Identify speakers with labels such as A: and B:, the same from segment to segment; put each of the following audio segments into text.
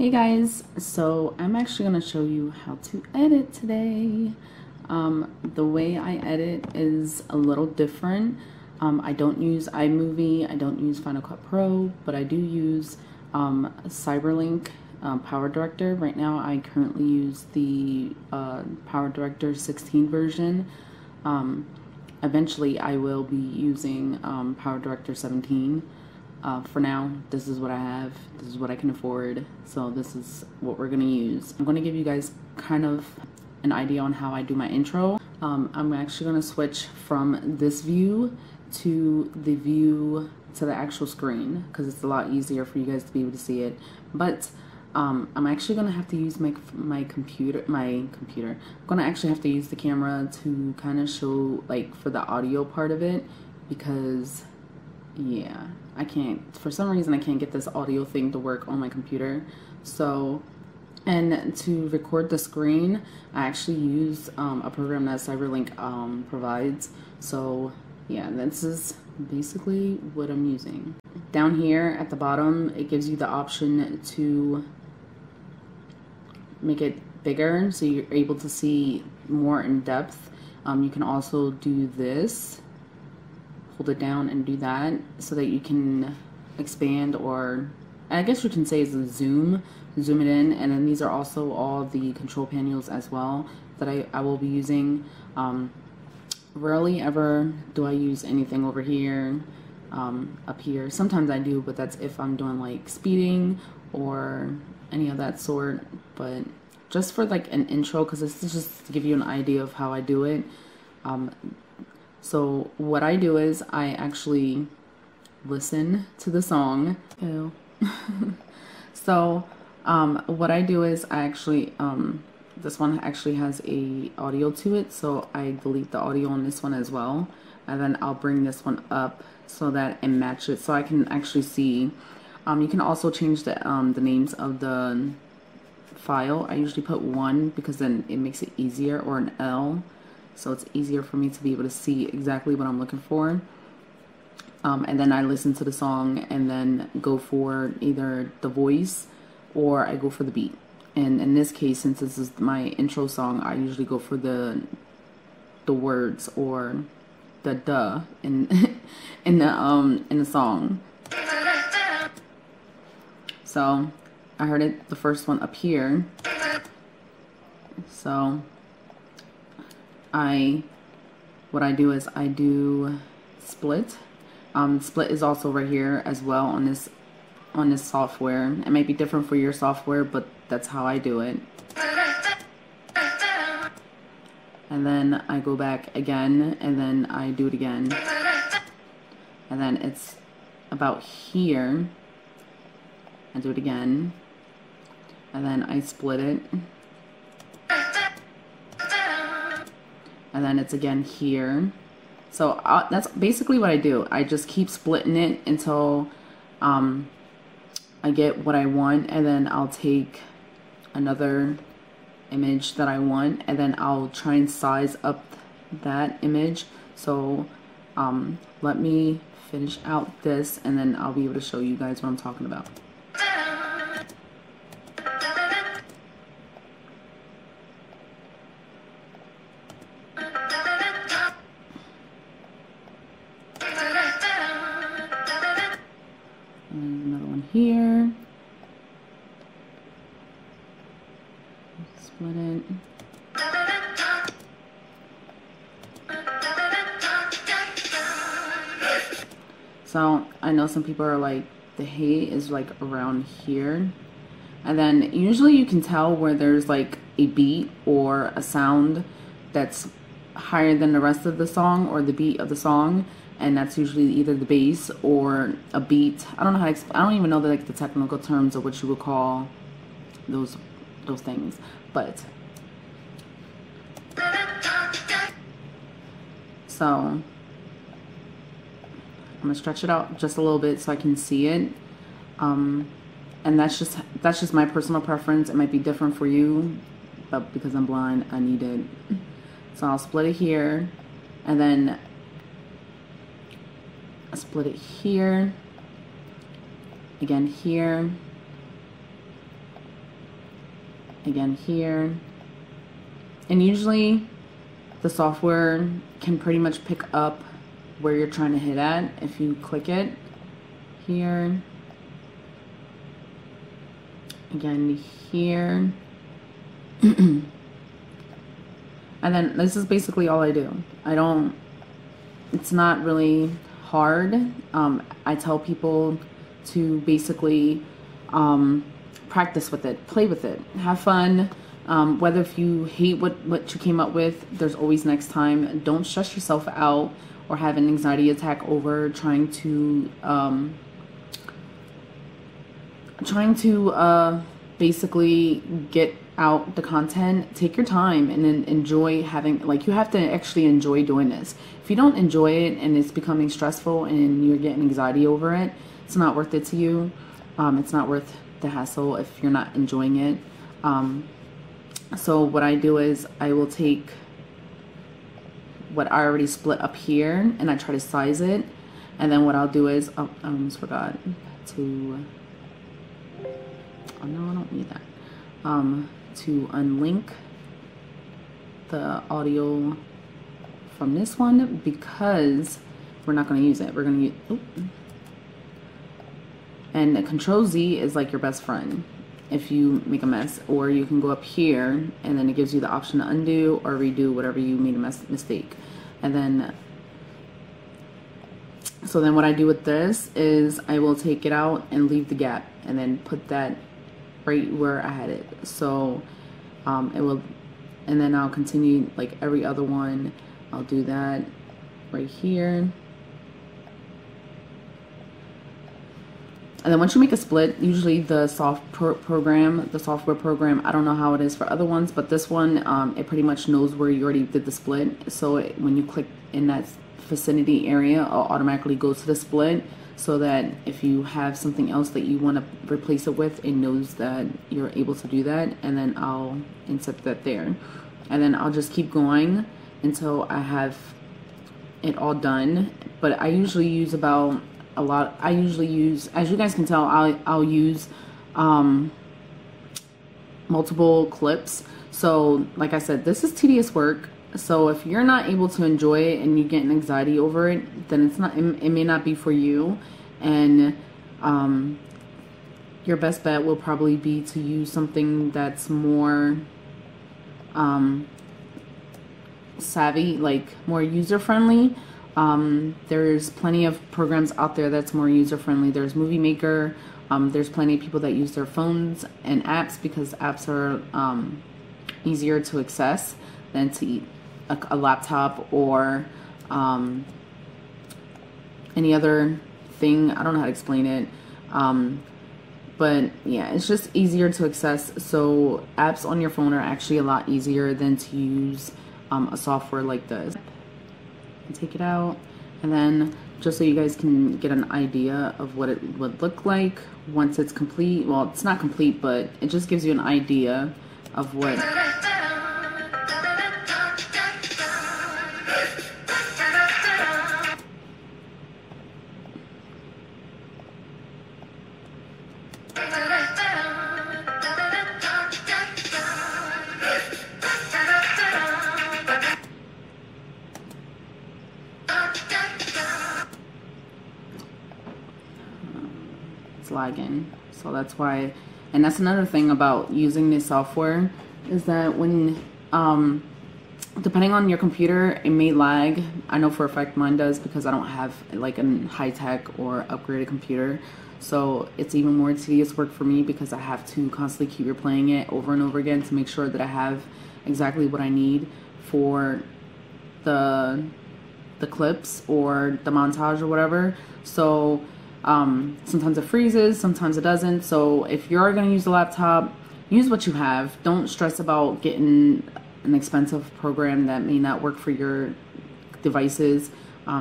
A: Hey guys, so I'm actually going to show you how to edit today. The way I edit is a little different. I don't use iMovie, I don't use Final Cut Pro, but I do use Cyberlink PowerDirector. Right now I currently use the PowerDirector 16 version. Eventually I will be using PowerDirector 17. For now, this is what I have, this is what I can afford, so this is what we're gonna use. I'm gonna give you guys kind of an idea on how I do my intro. I'm actually gonna switch from this view to the view to the actual screen because it's a lot easier for you guys to be able to see it. But I'm actually gonna have to use my computer. I'm gonna actually have to use the camera to kind of show, like, for the audio part of it, because yeah, I can't, for some reason I can't get this audio thing to work on my computer. So, and to record the screen, I actually use a program that Cyberlink provides. So yeah, this is basically what I'm using. Down here at the bottom, it gives you the option to make it bigger so you're able to see more in depth. You can also do this, hold it down and do that so that you can expand, or I guess you can say is a zoom it in. And then these are also all the control panels as well that I will be using. Rarely ever do I use anything over here, up here. Sometimes I do, but that's if I'm doing like speeding or any of that sort. But just for like an intro, because this is just to give you an idea of how I do it. So what I do is I actually listen to the song. Ew. So what I do is I actually, this one actually has a audio to it, so I delete the audio on this one as well, and then I'll bring this one up so that it matches, so I can actually see. You can also change the names of the file. I usually put 1 because then it makes it easier, or an L. So it's easier for me to be able to see exactly what I'm looking for. And then I listen to the song and then go for either the voice or I go for the beat. And in this case, since this is my intro song, I usually go for the words or the duh in in the song. So I heard it, the first one up here. So what I do is I do split. Split is also right here as well on this software. It might be different for your software, but that's how I do it. And then I go back again, and then I do it again. And then it's about here. I do it again. And then I split it. And then it's again here. So that's basically what I do. I just keep splitting it until I get what I want, and then I'll take another image that I want, and then I'll try and size up that image. So let me finish out this, and then I'll be able to show you guys what I'm talking about. Another one here. Split it. So I know some people are like, the hay is like around here. And then usually you can tell where there's like a beat or a sound that's higher than the rest of the song, or the beat of the song. And that's usually either the bass or a beat. I don't know how to I don't even know the technical terms of what you would call those things. But so I'm gonna stretch it out just a little bit so I can see it. And that's just my personal preference. It might be different for you, but because I'm blind, I need it. So I'll split it here, and then I split it here, again here, again here. And usually the software can pretty much pick up where you're trying to hit at if you click it here. Again here. And then this is basically all I do. It's not really hard. I tell people to basically practice with it, play with it, have fun. Whether if you hate what you came up with, there's always next time. Don't stress yourself out or have an anxiety attack over trying to basically get out the content. Take your time and then enjoy having, like, you have to actually enjoy doing this. If you don't enjoy it and it's becoming stressful and you're getting anxiety over it, it's not worth it to you. It's not worth the hassle if you're not enjoying it. So what I do is I will take what I already split up here and I try to size it, and then what I'll do is, oh, I almost forgot to, oh no, I don't need that, to unlink the audio from this one because we're not going to use it. We're going to use, oops. And Control Z is like your best friend if you make a mess, or you can go up here and then it gives you the option to undo or redo whatever you made a mistake. And then, so then what I do with this is I will take it out and leave the gap and then put that right where I had it. So it will, and then I'll continue like every other one. I'll do that right here. And then once you make a split, usually the software program, I don't know how it is for other ones, but this one, it pretty much knows where you already did the split. So when you click in that vicinity area, it'll automatically go to the split, so that if you have something else that you want to replace it with, it knows that you're able to do that. And then I'll insert that there. And then I'll just keep going until I have it all done. But I usually use about a lot. I usually use, as you guys can tell, I'll use multiple clips. So like I said, this is tedious work. So if you're not able to enjoy it and you get an anxiety over it, then it may not be for you. And your best bet will probably be to use something that's more savvy, like more user-friendly. There's plenty of programs out there that's more user-friendly. There's Movie Maker. There's plenty of people that use their phones and apps, because apps are easier to access than to a laptop or any other thing. I don't know how to explain it. But yeah, it's just easier to access. So apps on your phone are actually a lot easier than to use a software like this. Take it out, and then just so you guys can get an idea of what it would look like once it's complete. Well, it's not complete, but it just gives you an idea of what lagging. So that's why, and that's another thing about using this software, is that when depending on your computer, it may lag. I know for a fact mine does, because I don't have like a high-tech or upgraded computer. So it's even more tedious work for me, because I have to constantly keep replaying it over and over again to make sure that I have exactly what I need for the clips or the montage or whatever. So sometimes it freezes, sometimes it doesn't. So if you're going to use a laptop, use what you have. Don't stress about getting an expensive program that may not work for your devices.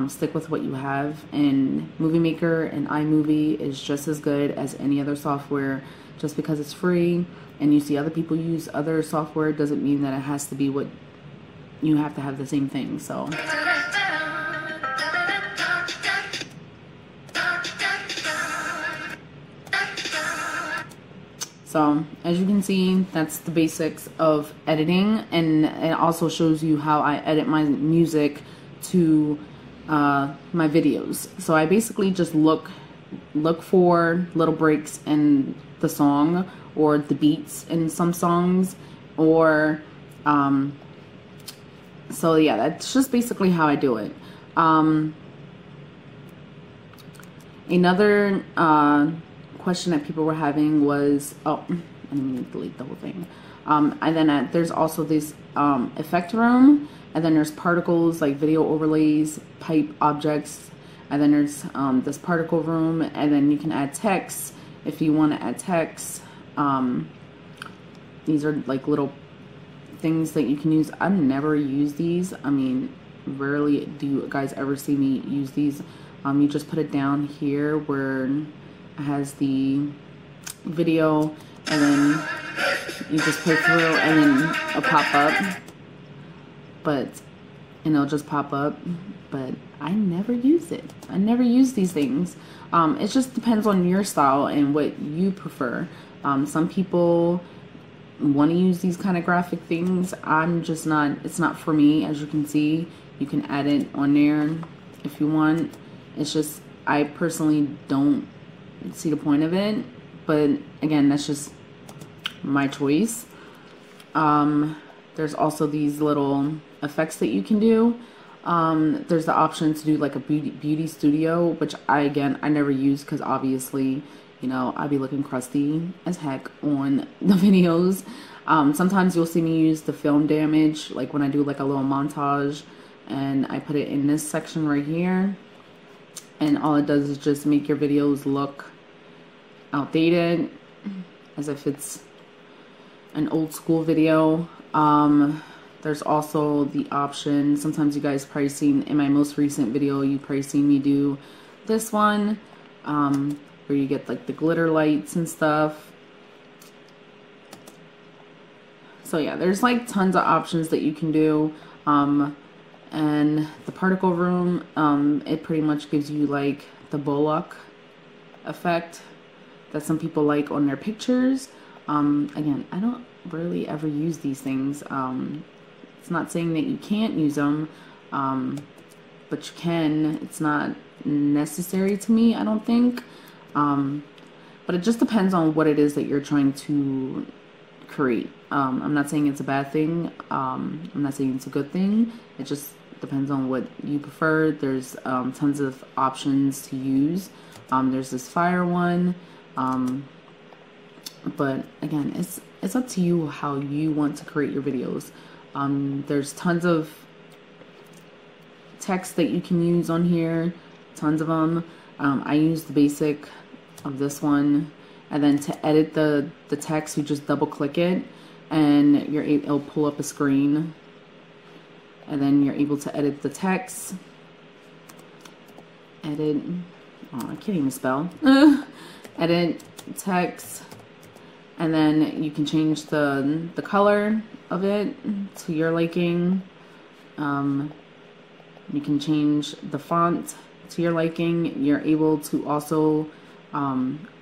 A: Stick with what you have, and Movie Maker and iMovie is just as good as any other software. Just because it's free and you see other people use other software doesn't mean that it has to be what you have to have the same thing. So So as you can see, that's the basics of editing, and it also shows you how I edit my music to my videos. So I basically just look for little breaks in the song or the beats in some songs, or so yeah, that's just basically how I do it. Another question that people were having was, oh, I didn't mean to delete the whole thing. And then there's also this effect room, and then there's particles like video overlays, pipe objects, and then there's this particle room, and then you can add text if you want to add text. These are like little things that you can use. I've never used these. I mean, rarely do you guys ever see me use these. You just put it down here where it has the video, and then you just play through, and then it'll pop up. And it'll just pop up. But I never use it. I never use these things. It just depends on your style and what you prefer. Some people want to use these kind of graphic things. I'm just not. It's not for me. As you can see, you can add it on there if you want. It's just, I personally don't see the point of it, but again, that's just my choice. There's also these little effects that you can do. There's the option to do like a beauty studio, which I never use, because obviously, you know, I'd be looking crusty as heck on the videos. Sometimes you'll see me use the film damage, like when I do like a little montage, and I put it in this section right here. And all it does is just make your videos look outdated, as if it's an old school video. There's also the option, sometimes you guys probably seen in my most recent video, you probably seen me do this one, where you get like the glitter lights and stuff. So yeah, there's like tons of options that you can do. And the particle room, it pretty much gives you like the Bullock effect that some people like on their pictures. Again, I don't really ever use these things. It's not saying that you can't use them, but you can. It's not necessary to me, I don't think. But it just depends on what it is that you're trying to create. I'm not saying it's a bad thing. I'm not saying it's a good thing. It just depends on what you prefer. There's tons of options to use. There's this fire one, but again, it's up to you how you want to create your videos. There's tons of text that you can use on here, tons of them. I use the basic of this one, and then to edit the text, you just double click it, and it'll pull up a screen. And then you're able to edit the text. Edit. Oh, I can't even spell. Edit text. And then you can change the color of it to your liking. You can change the font to your liking. You're able to also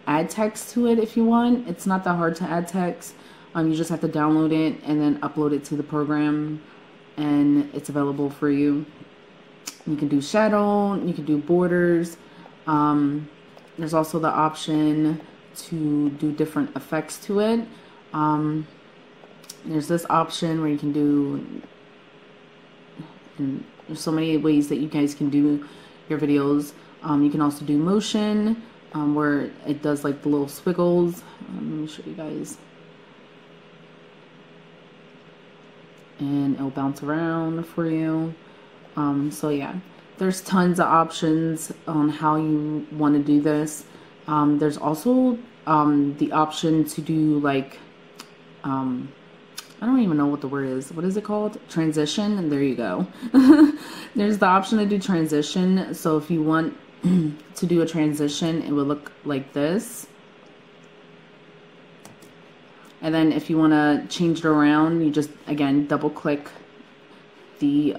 A: add text to it if you want. It's not that hard to add text. You just have to download it and then upload it to the program, and it's available for you. You can do shadow, you can do borders. There's also the option to do different effects to it. There's this option where you can do, and there's so many ways that you guys can do your videos. You can also do motion, where it does like the little squiggles. Let me show you guys. And it'll bounce around for you. So yeah, there's tons of options on how you want to do this. There's also the option to do like, I don't even know what the word is. What is it called? Transition. And there you go. There's the option to do transition. So if you want to do a transition, it will look like this. And then if you want to change it around, you just, again, double click the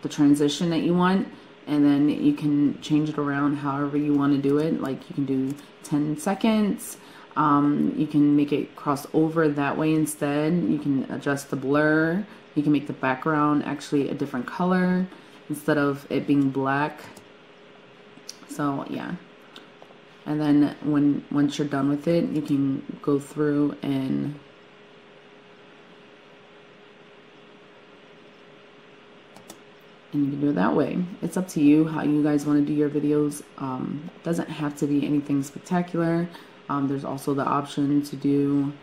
A: transition that you want, and then you can change it around however you want to do it. Like you can do 10 seconds. You can make it cross over that way instead. You can adjust the blur. You can make the background actually a different color instead of it being black. So yeah. And then once you're done with it, you can go through and you can do it that way. It's up to you how you guys want to do your videos. It doesn't have to be anything spectacular. There's also the option to do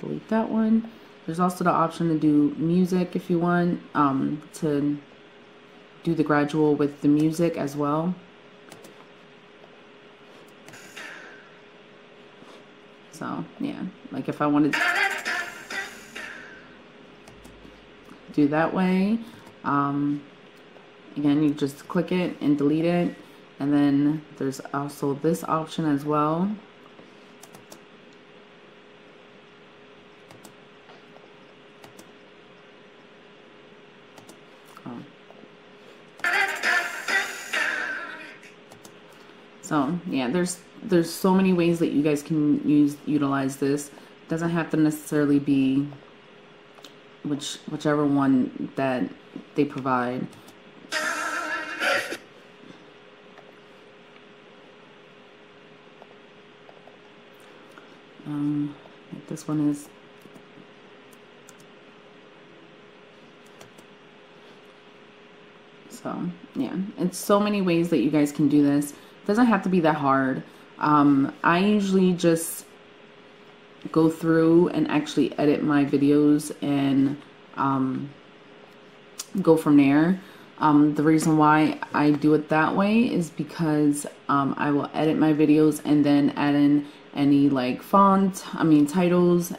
A: delete that one. There's also the option to do music if you want, to do the gradual with the music as well. So yeah, like if I wanted to do that way, again, you just click it and delete it. And then there's also this option as well. So yeah, there's so many ways that you guys can utilize this. It doesn't have to necessarily be whichever one that they provide. This one is so yeah, it's so many ways that you guys can do this. It doesn't have to be that hard. I usually just go through and actually edit my videos and go from there. The reason why I do it that way is because I will edit my videos and then add in any like titles,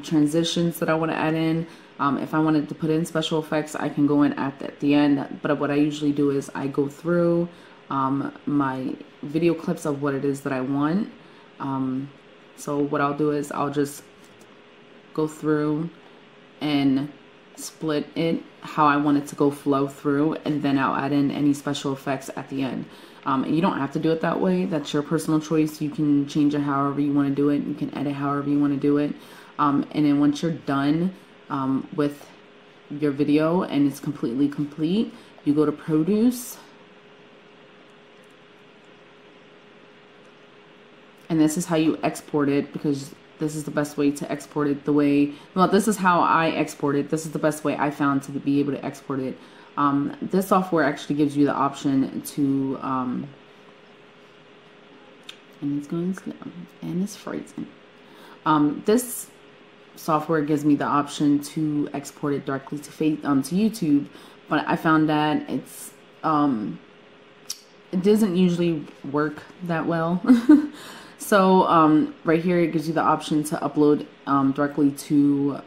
A: transitions that I want to add in. If I wanted to put in special effects, I can go in at the end. But what I usually do is I go through my video clips of what it is that I want. So what I'll do is I'll just go through and split it how I want it to go flow through, and then I'll add in any special effects at the end. You don't have to do it that way. That's your personal choice. You can change it however you want to do it. You can edit however you want to do it. And then once you're done with your video and it's completely complete, you go to Produce. And this is how you export it, because this is the best way to export it this is how I export it. This is the best way I found to be able to export it. This software actually gives you the option to, and it's going slow, and it's freezing. This software gives me the option to export it directly to YouTube, but I found that it doesn't usually work that well. So right here it gives you the option to upload directly to,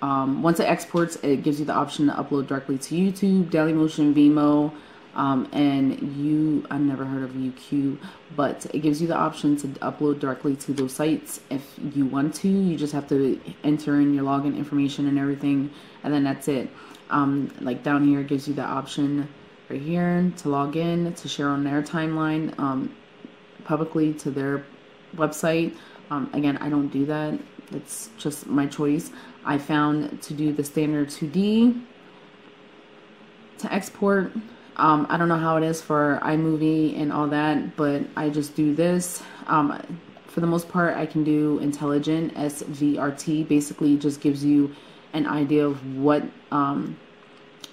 A: once it exports, it gives you the option to upload directly to YouTube, Dailymotion, Vimeo, and I've never heard of UQ, but it gives you the option to upload directly to those sites if you want to. You just have to enter in your login information and everything, and then that's it. Like down here it gives you the option right here to log in, to share on their timeline publicly to their website. Again, I don't do that. It's just my choice. I found to do the standard 2D to export. I don't know how it is for iMovie and all that, but I just do this. For the most part, I can do intelligent SVRT. Basically, it just gives you an idea of what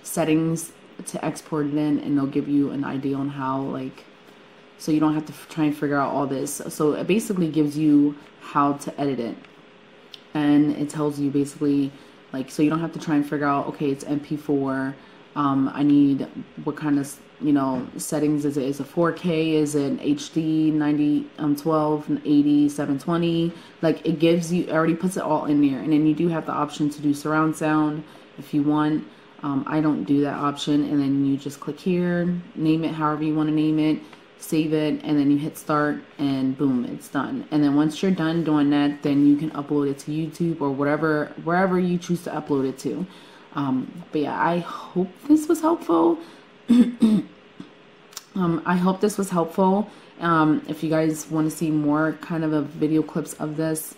A: settings to export it in, and they'll give you an idea on how, like, so you don't have to try and figure out all this. So it basically gives you how to edit it, and it tells you basically, like, so you don't have to try and figure out, okay, it's MP4. I need what kind of, settings is it? Is it 4K? Is it HD 1280 720? Like, it gives you, it already puts it all in there. And then you do have the option to do surround sound if you want. I don't do that option. And then you just click here, name it however you want to name it, save it, and then you hit start, and boom, it's done. And then once you're done doing that, then you can upload it to YouTube or wherever you choose to upload it to. But yeah, I hope this was helpful. I hope this was helpful. If you guys want to see more kind of video clips of this,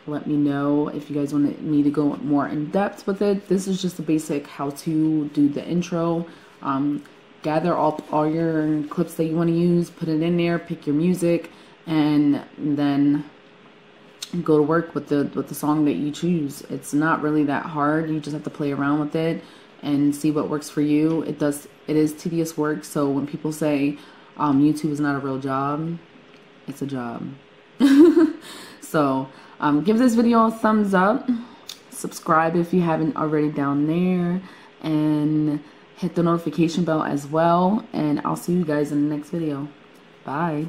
A: let me know. If you guys want me to go more in depth with it, this is just a basic how to do the intro. Gather all your clips that you want to use, put it in there, pick your music, and then go to work with the song that you choose. It's not really that hard. You just have to play around with it and see what works for you. It is tedious work. So when people say YouTube is not a real job, it's a job. So give this video a thumbs up, subscribe if you haven't already down there, and hit the notification bell as well. And I'll see you guys in the next video. Bye.